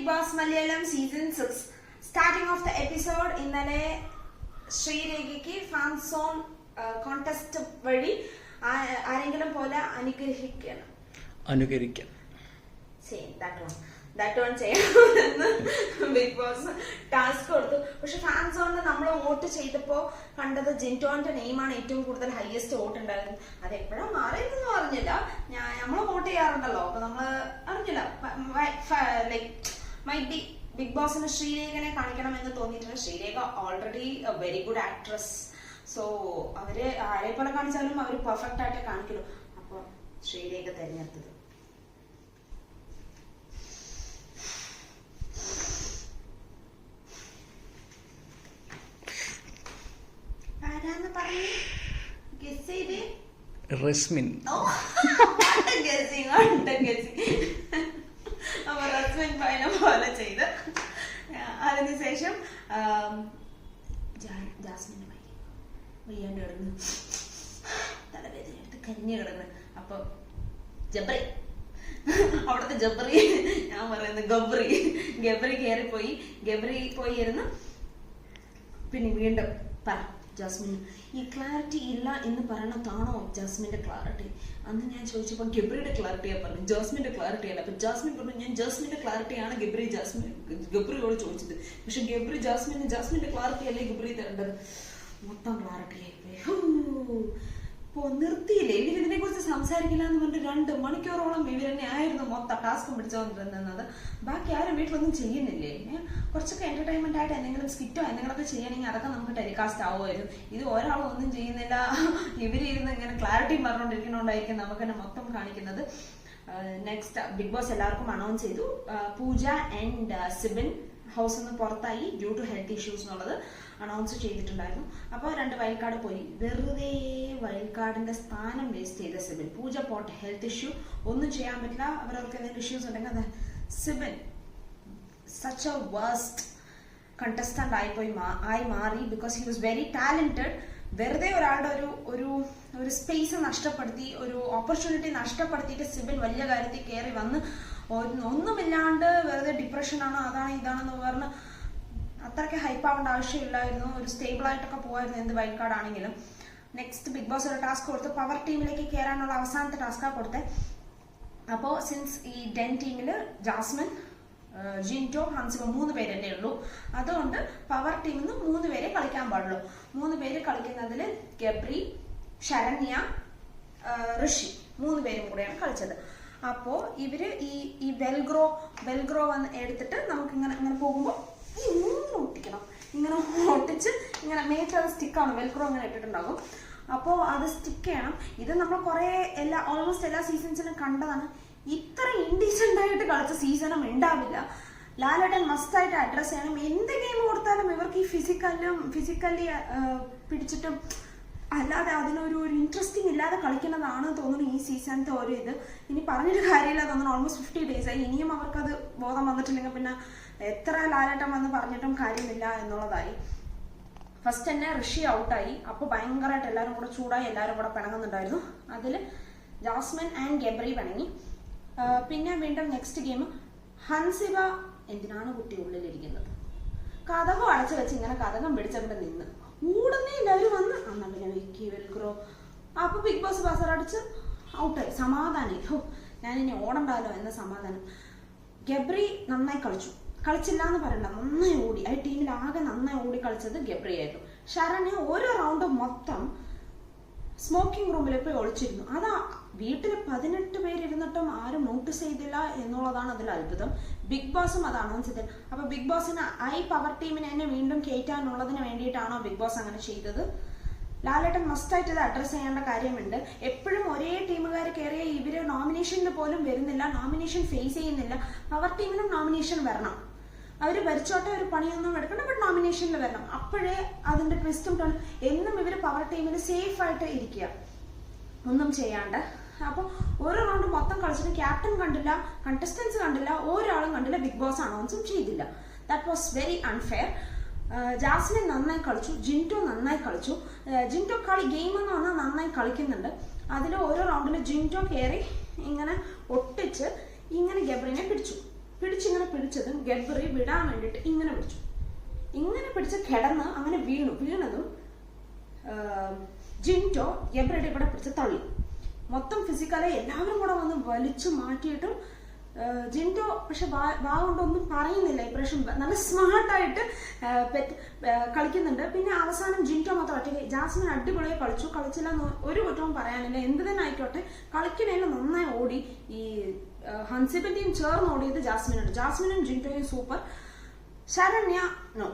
Big Boss Malayalam Season 6. Starting of the episode, ഇന്നലെ ശ്രീരേഖയ്ക്ക് fan zone contest വഴി ആരെങ്കിലും പോലെ അനുകരിക്കണം. That one ചെയ്യണമെന്ന് ബിഗ് ബോസ് ടാസ്ക് കൊടുത്തു. പക്ഷെ ഫാൻസ് കൊണ്ട് നമ്മൾ വോട്ട് ചെയ്തപ്പോ കണ്ടത് ജിൻറ്റോന്റെ നെയിമാണ് ഏറ്റവും കൂടുതൽ ഹയസ്റ്റ് വോട്ട് ഉണ്ടായിരുന്നു. അത് എപ്പോഴാ മാറിയെന്നൊന്നും അറിഞ്ഞില്ല. നമ്മൾ വോട്ട് ചെയ്യാറുണ്ടല്ലോ, അപ്പൊ നമ്മള് അറിഞ്ഞില്ല. ലൈക് മൈറ്റ് ബി ബിഗ് ബോസിന് ശ്രീരേഖനെ കാണിക്കണം എന്ന് തോന്നിയിട്ടുണ്ട്. Sreerekha already very good actress. So അവര് ആരെ പോലെ കാണിച്ചാലും അവര് പെർഫെക്റ്റ് ആയിട്ട് കാണിക്കുള്ളൂ. അപ്പൊ ശ്രീരേഖ തെരഞ്ഞെടുത്തത്. റസ്മിൻ. അപ്പൊ റസ്മിൻ പൈന പോലെ ചെയ്ത് അതിനുശേഷം ജാസ്മിന് വയ്യാണ്ട് കിടന്ന് തലവേദന എടുത്ത് കരിഞ്ഞു കിടന്ന്. അപ്പൊ ജബ്രി, അവിടുത്തെ ജബ്രി, ഞാൻ പറയുന്നത് ഗബ്രി കയറിപ്പോയി. ഗബ്രി പോയി ഇരുന്ന് പിന്നെ വീണ്ടും പറ ജാസ്മിൻ, ഈ ക്ലാരിറ്റി ഇല്ല എന്ന് പറയണതാണോ ജാസ്മിന്റെ ക്ലാരിറ്റി? അന്ന് ഞാൻ ചോദിച്ചപ്പോൾ ഗബ്രിയുടെ ക്ലാരിറ്റിയാ പറഞ്ഞു, ജാസ്മിന്റെ ക്ലാരിറ്റി അല്ല. അപ്പൊ ജാസ്മിൻ പറഞ്ഞു ഞാൻ ജാസ്മിന്റെ ക്ലാരിറ്റിയാണ് ഗബ്രിയോട് ചോദിച്ചത്. പക്ഷെ ജാസ്മിന്റെ ക്ലാരിറ്റി അല്ലേ ഗബ്രി തരേണ്ടത്? മൊത്തം ക്ലാരിറ്റി ആയിപ്പോയി. നിർത്തിയില്ലേ ഇവരിതിനെ കുറിച്ച് സംസാരിക്കില്ല എന്ന് പറഞ്ഞിട്ട് 2 മണിക്കൂറോളം ഇവരെന്നെ ആയിരുന്നു മൊത്തം ടാസ്ക് പിടിച്ചുകൊണ്ടിരുന്നത്. ബാക്കി ആരും വീട്ടിലൊന്നും ചെയ്യുന്നില്ലേ? കുറച്ചൊക്കെ എന്റർടൈൻമെന്റ് ആയിട്ട് എന്തെങ്കിലും സ്കിറ്റോ എന്തെങ്കിലുമൊക്കെ ചെയ്യണമെങ്കിൽ അതൊക്കെ നമുക്ക് ടെലികാസ്റ്റ് ആവുമായിരുന്നു. ഇത് ഒരാളും ഒന്നും ചെയ്യുന്നില്ല. ഇവരിരുന്ന് ഇങ്ങനെ ക്ലാരിറ്റി പറഞ്ഞുകൊണ്ടിരിക്കുന്നതുകൊണ്ടായിരിക്കും നമുക്ക് തന്നെ മൊത്തം കാണിക്കുന്നത്. നെക്സ്റ്റ് ബിഗ് ബോസ് എല്ലാവർക്കും അനൗൺസ് ചെയ്തു. പൂജ ആൻഡ് സിബിൻ ഹൗസ് നിന്ന് പുറത്തായി ഡ്യൂ ടു ഹെൽത്ത് ഇഷ്യൂസ് എന്നുള്ളത് അനൗൺസ് ചെയ്തിട്ടുണ്ടായിരുന്നു. അപ്പോൾ 2 വൈൽഡ് കാർഡ് പോയി. വെറുതെ വൈൽഡ് കാർഡിന്റെ സ്ഥാനം വേസ്റ്റ് ചെയ്ത സിബിൻ. പൂജ പോട്ടെ, ഹെൽത്ത് ഇഷ്യൂ ഒന്നും ചെയ്യാൻ പറ്റില്ല, അവരവർക്ക് എന്തെങ്കിലും ഇഷ്യൂസ് ഉണ്ടെങ്കിൽ അത് Sibin such A waste contestant ആയി മാറി. Because he was very talented. വെറുതെ ഒരാളുടെ ഒരു സ്പേസ് നഷ്ടപ്പെടുത്തി, ഒരു ഓപ്പർച്യൂണിറ്റി നഷ്ടപ്പെടുത്തിയിട്ട് സിബിൻ വലിയ കാര്യത്തിൽ കയറി വന്ന് ഒന്നുമില്ലാണ്ട് വെറുതെ ഡിപ്രഷനാണ് അതാണ് ഇതാണെന്ന് പറഞ്ഞ് അത്രയ്ക്ക് ഹൈപ്പ് ആവേണ്ട ആവശ്യമില്ലായിരുന്നു. ഒരു സ്റ്റേബിൾ ആയിട്ടൊക്കെ പോവായിരുന്നു എന്ത് വൈൽഡ് കാർഡ് ആണെങ്കിലും. നെക്സ്റ്റ് ബിഗ് ബോസ് ഒരു ടാസ്ക് കൊടുത്ത് പവർ ടീമിലേക്ക് കയറാനുള്ള അവസാനത്തെ ടാസ്കാണ് കൊടുത്തത്. അപ്പോൾ സിൻസ് ഈ ഡെൻ ടീമില് ജാസ്മിൻ, ജിൻറ്റോ, ഹൻസിബ 3 പേരല്ലേ ഉള്ളൂ. അതുകൊണ്ട് പവർ ടീമിൽ നിന്ന് 3 പേരെ കളിക്കാൻ പാടുള്ളൂ. 3 പേര് കളിക്കുന്നതിൽ ഗബ്രി, ശരണ്യ, ഋഷി 3 പേരും കൂടെയാണ് കളിച്ചത്. അപ്പോ ഇവര് ഈ വെൽഗ്രോ വന്ന് എടുത്തിട്ട് നമുക്ക് ഇങ്ങനെ പോകുമ്പോൾ ഇങ്ങനെ ഒട്ടിക്കണം. ഇങ്ങനെ ഒട്ടിച്ച് ഇങ്ങനെ മേറ്റത് സ്റ്റിക്കാണ്, വെൽക്രോ ഇങ്ങനെ ഇട്ടിട്ടുണ്ടാകും. അപ്പോൾ അത് സ്റ്റിക്ക് ചെയ്യണം. ഇത് നമ്മൾ ഓൾമോസ്റ്റ് എല്ലാ സീസൺസിലും കണ്ടതാണ്. ഇത്ര ഇൻഡീസെന്റ് ആയിട്ട് കളിച്ച സീസണും ഉണ്ടാവില്ല. ലാലേട്ടൻ മസ്റ്റായിട്ട് അഡ്രസ് ചെയ്യണം. എന്ത് ഗെയിം കൊടുത്താലും ഇവർക്ക് ഈ ഫിസിക്കലി പിടിച്ചിട്ടും അല്ലാതെ അതിനൊരു ഇൻട്രസ്റ്റിംഗ് ഇല്ലാതെ കളിക്കുന്നതാണ് തോന്നുന്നു ഈ സീസണത്തെ ഒരു ഇത്. ഇനി പറഞ്ഞിട്ട് കാര്യമില്ല തോന്നുന്നു. ഓൾമോസ്റ്റ് 50 days ആയി. ഇനിയും അവർക്കത് ബോധം വന്നിട്ടില്ലെങ്കിൽ പിന്നെ എത്ര ലാലേട്ടം വന്ന് പറഞ്ഞിട്ടും കാര്യമില്ല എന്നുള്ളതായി. ഫസ്റ്റ് തന്നെ ഋഷി ഔട്ടായി. അപ്പോൾ ഭയങ്കരമായിട്ട് എല്ലാവരും കൂടെ ചൂടായി, എല്ലാവരും കൂടെ പിണങ്ങുന്നുണ്ടായിരുന്നു. അതിൽ ജാസ്മിൻ ആൻഡ് ഗബ്രി പിണങ്ങി. പിന്നെ വീണ്ടും നെക്സ്റ്റ് ഗെയിം ഹൻസിബ. എന്തിനാണ് കുട്ടി ഉള്ളിലിരിക്കുന്നത്? കഥകം അടച്ചു വെച്ച് ഇങ്ങനെ കഥകം പിടിച്ചവിടെ നിന്ന് ഊടുന്നേ എല്ലാവരും വന്ന് അന്നാണ്ട് ഞാൻ വെക്കി വെൽക്രോ. അപ്പൊ ബിഗ് ബോസ് ബസറടിച്ച് ഔട്ടായി. സമാധാനം. ഞാനിനി ഓടണ്ടാലോ എന്ന സമാധാനം. ഗബ്രി നന്നായി കളിച്ചില്ല എന്ന് പറയണ്ട, നന്നായി ഓടി. ആ ടീമിൽ ആകെ നന്നായി ഓടി കളിച്ചത് ഗബ്രി ആയിരുന്നു. ശരണ്യ ഓരോ റൗണ്ട് മൊത്തം സ്മോക്കിംഗ് റൂമിൽ പോയി ഒളിച്ചിരുന്നു. അതാ വീട്ടിൽ 18 പേരിരുന്നിട്ടും ആരും നോട്ടീസ് ചെയ്തില്ല എന്നുള്ളതാണ് അതിൽ അത്ഭുതം. ബിഗ് ബോസും അത് അനൗൺസ് ചെയ്തത്. അപ്പൊ ബിഗ് ബോസിന് പവർ ടീമിനെ തന്നെ വീണ്ടും കയറ്റാനുള്ളതിന് വേണ്ടിയിട്ടാണോ ബിഗ് ബോസ് അങ്ങനെ ചെയ്തത്? ലാലേട്ടൻ മസ്റ്റായിട്ട് ഇത് അഡ്രസ് ചെയ്യേണ്ട കാര്യമുണ്ട്. എപ്പോഴും ഒരേ ടീമുകാർ കയറിയ ഇവര് നോമിനേഷനിൽ പോലും വരുന്നില്ല, നോമിനേഷൻ ഫേസ് ചെയ്യുന്നില്ല. പവർ ടീമിനും നോമിനേഷൻ വരണം. അവർ ഭരിച്ചോട്ടെ, ഒരു പണിയൊന്നും എടുക്കണം, ബട്ട് നോമിനേഷനിൽ വരണം. അപ്പോഴേ അതിന്റെ ട്വിസ്റ്റും എന്നും ഇവര് പവർ ടീമിൽ സേഫ് ആയിട്ട് ഇരിക്കുക, ഒന്നും ചെയ്യാണ്ട്. അപ്പൊ ഓരോ റൗണ്ട് മൊത്തം കളിച്ചിട്ട് ക്യാപ്റ്റൻ കണ്ടില്ല, കണ്ടസ്റ്റൻസ് കണ്ടില്ല, ഒരാളും കണ്ടില്ല, ബിഗ് ബോസ് അനൗൺസും ചെയ്തില്ല. That was very unfair. Jasmin നന്നായി കളിച്ചു, ജിൻറ്റോ നന്നായി കളിച്ചു. ജിൻറ്റോ ഗെയിം എന്ന് പറഞ്ഞാൽ നന്നായി കളിക്കുന്നുണ്ട്. അതിൽ ഓരോ റൗണ്ടിൽ ജിൻറ്റോ കയറി ഇങ്ങനെ ഒട്ടിച്ച് ഇങ്ങനെ ഗബ്രിനെ പിടിച്ചിങ്ങനെ പിടിച്ചതും ഗബ്രി വിടാൻ വേണ്ടിയിട്ട് ഇങ്ങനെ പിടിച്ച് കിടന്ന് അങ്ങനെ വീണതും ജിൻറ്റോ ഗബ്രിയുടെ ഇവിടെ പിടിച്ച് തള്ളി. മൊത്തം ഫിസിക്കലി എല്ലാവരും കൂടെ വന്ന് വലിച്ചു മാറ്റിയിട്ടും ജിൻറ്റോ പക്ഷെ വാ കൊണ്ടൊന്നും പറയുന്നില്ല. ഇപ്രാവശ്യം നല്ല സ്മാർട്ടായിട്ട് കളിക്കുന്നുണ്ട്. പിന്നെ അവസാനം ജിൻറ്റോ മാത്രം ഒറ്റയ്ക്ക്. ജാസ്മിൻ അടിപൊളിയായി കളിച്ചില്ല എന്ന് ഒരു കുറ്റവും പറയാനില്ല. എന്ത് തന്നെ ആയിക്കോട്ടെ കളിക്കുന്നതിൽ നന്നായി ഓടി. ഈ ഹൻസിബന്റെയും ചേർന്ന് ഓടിയത് ജാസ്മിനും ജിൻറ്റോയും super. Saranya no,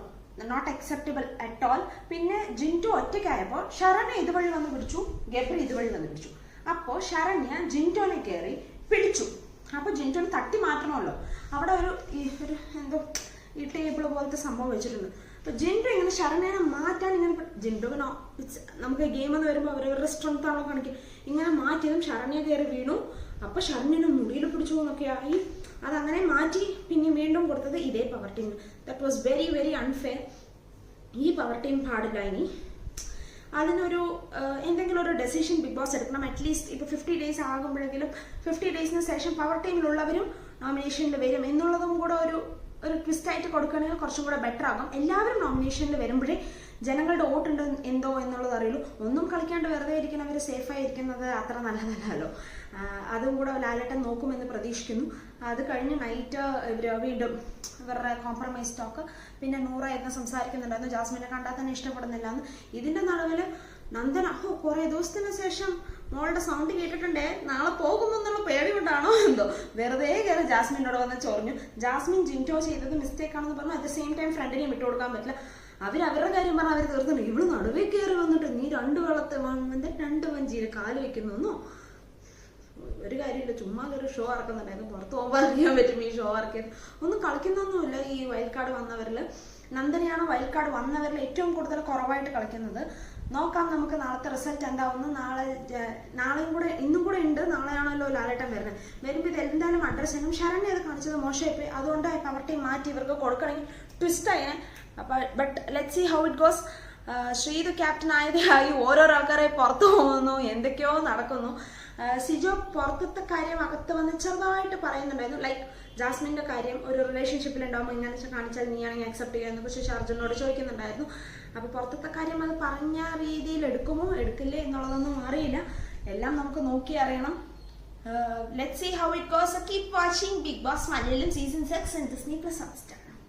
not acceptable at all. പിന്നെ ജിൻറ്റോ ഒറ്റയ്ക്കായപ്പോൾ ശരണ്യ ഇതുവഴി വന്ന് പിടിച്ചു, ഗബ്രി ഇതുവഴി വന്ന് പിടിച്ചു. അപ്പോൾ ശരണ്യ ജിൻറ്റോനെ കയറി പിടിച്ചു. അപ്പോൾ ജിൻറ്റോനെ തട്ടി മാറ്റണമല്ലോ. അവിടെ ഒരു എന്തോ ഈ ടേബിൾ പോലത്തെ സംഭവം വെച്ചിട്ടുണ്ട്. അപ്പോൾ ജിൻറ്റോ ഇങ്ങനെ ശരണ്യനെ മാറ്റാൻ ഇങ്ങനെ ജിൻറ്റോനോ നമുക്ക് ഗെയിം എന്ന് വരുമ്പോൾ അവരവരുടെ സ്ട്രെങ്ത് ആണോ കാണിക്കുക. ഇങ്ങനെ മാറ്റിയതും ശരണ്യ കയറി വീണു. അപ്പോൾ ശരണ്യനെ മുടിയിൽ പിടിച്ചു എന്നൊക്കെ ആയി. അതങ്ങനെ മാറ്റി പിന്നെ വീണ്ടും കൊടുത്തത് ഇതേ power team. That was very very unfair. ഈ പവർ ടീം പാടില്ല. ഇനി അതിനൊരു എന്തെങ്കിലും ഒരു ഡെസിഷൻ ബിഗ് ബോസ് എടുക്കണം. അറ്റ്ലീസ്റ്റ് ഇപ്പോൾ 50 days ആകുമ്പോഴെങ്കിലും 50 daysന് ശേഷം പവർ ടീമിലുള്ളവരും നോമിനേഷനിൽ വരും എന്നുള്ളതും കൂടെ ഒരു ട്വിസ്റ്റായിട്ട് കൊടുക്കുകയാണെങ്കിൽ കുറച്ചും കൂടെ ബെറ്റർ ആകും. എല്ലാവരും നോമിനേഷനിൽ വരുമ്പോഴേ ജനങ്ങളുടെ വോട്ടുണ്ട് എന്തോ എന്നുള്ളത് അറിയുള്ളൂ. ഒന്നും കളിക്കാണ്ട് വെറുതെ ഇരിക്കുന്നവർ സേഫായിരിക്കുന്നത് അത്ര നല്ലതല്ലല്ലോ. അതും കൂടെ ലാലേട്ടൻ നോക്കുമെന്ന് പ്രതീക്ഷിക്കുന്നു. അത് കഴിഞ്ഞ് നൈറ്റ് ഇവർ വീണ്ടും ഇവരുടെ കോംപ്രമൈസ് ടോക്ക്. പിന്നെ നൂറായിരുന്നു സംസാരിക്കുന്നുണ്ടായിരുന്നു ജാസ്മിനെ കണ്ടാൽ തന്നെ ഇഷ്ടപ്പെടുന്നില്ല എന്ന്. ഇതിന്റെ നടുവിൽ നന്ദന കുറെ ദിവസത്തിന് ശേഷം മോളുടെ സൗണ്ട് കേട്ടിട്ടുണ്ടേ, നാളെ പോകുമെന്നുള്ള പേടി കൊണ്ടാണോ എന്തോ വെറുതെ കയറി ജാസ്മിനോട് വന്ന് ചൊറിഞ്ഞു. ജാസ്മിൻ ജിൻറ്റോ ചെയ്തത് മിസ്റ്റേക്ക് ആണെന്ന് പറഞ്ഞു. അറ്റ് ദ സെയിം ടൈം ഫ്രണ്ടിനെയും വിട്ടു കൊടുക്കാൻ പറ്റില്ല. അവരുടെ കാര്യം പറഞ്ഞാൽ അവർ തീർന്നു. ഇവള് നടുവേ കയറി വന്നിട്ട് നീ 2 വെള്ളത്തെ 2 വഞ്ചിയിൽ കാല് വെക്കുന്നോ? ഒരു കാര്യമില്ല, ചുമ്മാ ഒരു ഷോ ഇറക്കുന്നുണ്ടായിരുന്നു. പുറത്ത് പോകുമ്പോൾ അറിയാൻ പറ്റും ഈ ഷോ ഇറക്കിയത്. ഒന്നും കളിക്കുന്നൊന്നുമില്ല. ഈ വൈൽഡ് കാർഡ് വന്നവരിൽ നന്ദനയാണ് വൈൽഡ് കാർഡ് വന്നവരിൽ ഏറ്റവും കൂടുതൽ കുറവായിട്ട് കളിക്കുന്നത്. നോക്കാം നമുക്ക് നാളത്തെ റിസൾട്ട് എന്താവുന്നു. നാളെയും കൂടെ ഇന്നും കൂടെ ഉണ്ട്. നാളെയാണല്ലോ ലാലേട്ടൻ വരുമ്പോൾ ഇത് എന്തായാലും അഡ്രസ് ചെയ്യണം. ശരണ്യ അത് കാണിച്ചത് മോശമായിപ്പോയി. അതുകൊണ്ട് പവർ ടീം മാറ്റി ഇവർക്ക് കൊടുക്കണമെങ്കിൽ ട്വിസ്റ്റ് ആയാൽ. But let see how it goes. Sreethu captain ആയതായി ഓരോരോ ആൾക്കാരെ പുറത്തു പോകുന്നു, എന്തൊക്കെയോ നടക്കുന്നു. സിജോ പുറത്തത്തെ കാര്യം അകത്ത് വന്ന് ചെറുതായിട്ട് പറയുന്നുണ്ടായിരുന്നു. ലൈക്ക് ജാസ്മിന്റെ കാര്യം ഒരു റിലേഷൻഷിപ്പിൽ ഉണ്ടാകുമ്പോൾ ഇങ്ങനെ കാണിച്ചാൽ നീയാണെങ്കിൽ അക്സെപ്റ്റ് ചെയ്യാമെന്ന് പക്ഷേ അർജുനോട് ചോദിക്കുന്നുണ്ടായിരുന്നു. അപ്പോൾ പുറത്തത്തെ കാര്യം അത് പറഞ്ഞ രീതിയിൽ എടുക്കുമോ എടുക്കില്ലേ എന്നുള്ളതൊന്നും അറിയില്ല. എല്ലാം നമുക്ക് നോക്കി അറിയണം. Let's see how it goes. Keep watching Bigg Boss Malayalam season 6 in Disney+ Hotstar.